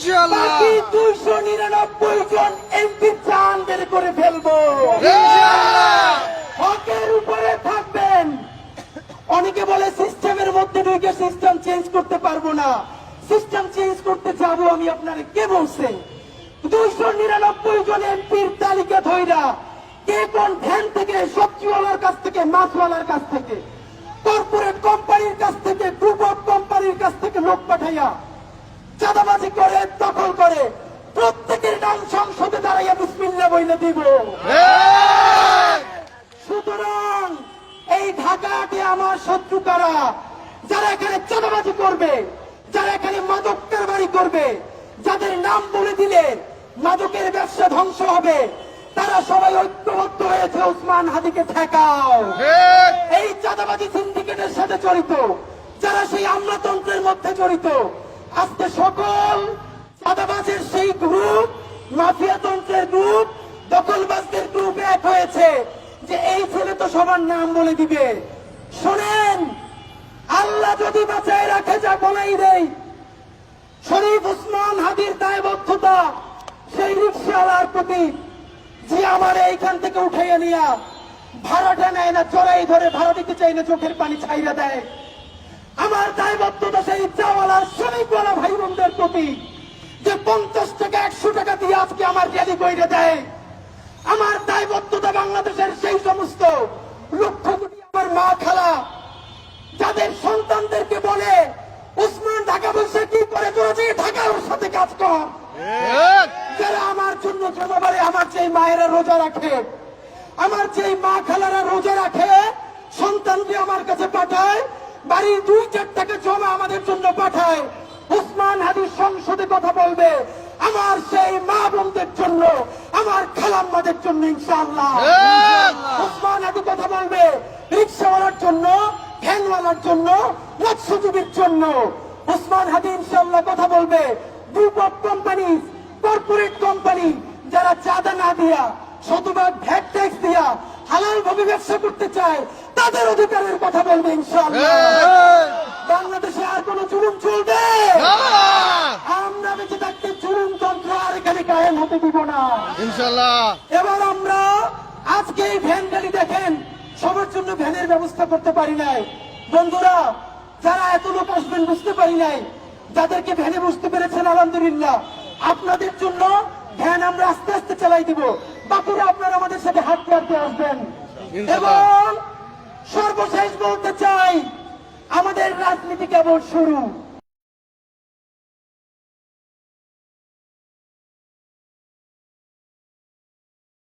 বাকি 299 জন এমপি চান বের করে ফেলবো। হকের উপরে থাকবেন। অনেকে বলে সিস্টেমের মধ্যে ঢুকে সিস্টেম চেঞ্জ করতে পারবো না। সিস্টেম চেঞ্জ করতে যাবো আমি, আপনারা কে বলছে? 299 জন এমপির তালিকা ধইরা কে কোন ভ্যান থেকে, সবজিওয়ালার কাছ থেকে, মাছওয়ালার কাছ থেকে, কর্পোরেট কোম্পানির কাছ থেকে, গ্রুপ অফ কোম্পানির কাছ থেকে লোক পাঠাইয়া চাঁদাবাজি করে, দখল করে, প্রত্যেকের নাম সংসদে দাঁড়াইয়া বিসমিল্লাহ বইলে দিব। সুতরাং এই ঢাকাতে আমার শত্রু কারা? যারা এখানে চাঁদাবাজি করবে, যারা এখানে মাদক কারবারি করবে, যাদের নাম বলে দিলে মাদকের ব্যবসা ধ্বংস হবে, তারা সবাই ঐক্যবদ্ধ হয়েছে ওসমান হাদিকে ঠেকাও। এই চাঁদাবাজি সিন্ডিকেটের সাথে জড়িত, যারা সেই আমলাতন্ত্রের মধ্যে জড়িত, আজকে সকল চাঁদাবাজের সেই গ্রুপ, মাফিয়াতন্ত্রের গ্রুপ, দখলবাজদের গ্রুপ এক হয়েছে যে এই ছেলে তো সবার নাম বলে দিবে। শোনেন, আল্লাহ যদি বাঁচায় রাখে, যা বলাই দেই, শরীফ ওসমান হাদির দায়বদ্ধতা সেই রিক্সাওয়ালার প্রতি যে আমার এইখান থেকে উঠাইয়া নিয়া ভাড়াটা নেয় না, চড়াই ধরে, ভাড়া দিতে চাই না, চোখের পানি ছাইরা দেয়। আমার দায়বদ্ধতা সেই রিক্সাওয়ালার, শ্রমিকওয়ালা ভাই বোনদের প্রতি যে 50 টাকা 100 টাকা দিয়ে আজকে আমার র্যালি কইরে দেয়। আমার দায়বদ্ধতা বাংলাদেশের সেই সমস্ত লক্ষ কোটি আমার মা খালা যাদের সন্তানদেরকে বলে ওসমান ঢাকা বসে কি করে, তোরা যে ঢাকা ওর সাথে কাজ কর। যারা আমার জন্য জমাবারে, আমার যে মায়েরা রোজা রাখে, আমার যে মা খালারা রোজা রাখে, সন্তানকে আমার কাছে পাঠায়, বাড়ির 2-4 টাকা জমা আমাদের জন্য পাঠায়। ওসমান হাদির সংসদে কথা বলবে আমার সেই মা বোনদের জন্য, আমার খালাম্মাদের জন্য ইনশাআল্লাহ। ওসমান হাদি কথা বলবে রিক্সাওয়ালার জন্য, ভ্যানওয়ালার জন্য, মৎস্যজীবীর জন্য। ওসমান হাদি ইনশাআল্লাহ কথা বলবে group of company, corporate company, যারা চাঁদা না দিয়া, শতভাগ ভ্যাট ট্যাক্স দিয়া হালাল ভাবে ব্যবসা করতে চায়, তাদের অধিকারের কথা বলবে ইনশাআল্লাহ। বাংলাদেশে আর কোন জুলুম চলবে? আমরা বেঁচে থাকতে জুলুম তন্ত্র আর এখানে কায়েম হতে দিব না ইনশাআল্লাহ। এবার আমরা আজকে এই ভ্যান গাড়ি দেখেন, সবার জন্য ভ্যানের ব্যবস্থা করতে পারি নাই। বন্ধুরা, যারা এত লোক আসবেন বুঝতে পারি নাই, যাদেরকে ভ্যানে বুঝতে পেরেছেন আলহামদুলিল্লাহ। আপনাদের জন্য ভ্যান আমরা আস্তে আস্তে চালাই দিব। বাকিরা আপনারা আমাদের সাথে হাঁটতে হাঁটতে আসবেন। এবং সর্বশেষ বলতে চাই, আমাদের রাজনীতি কেবল শুরু।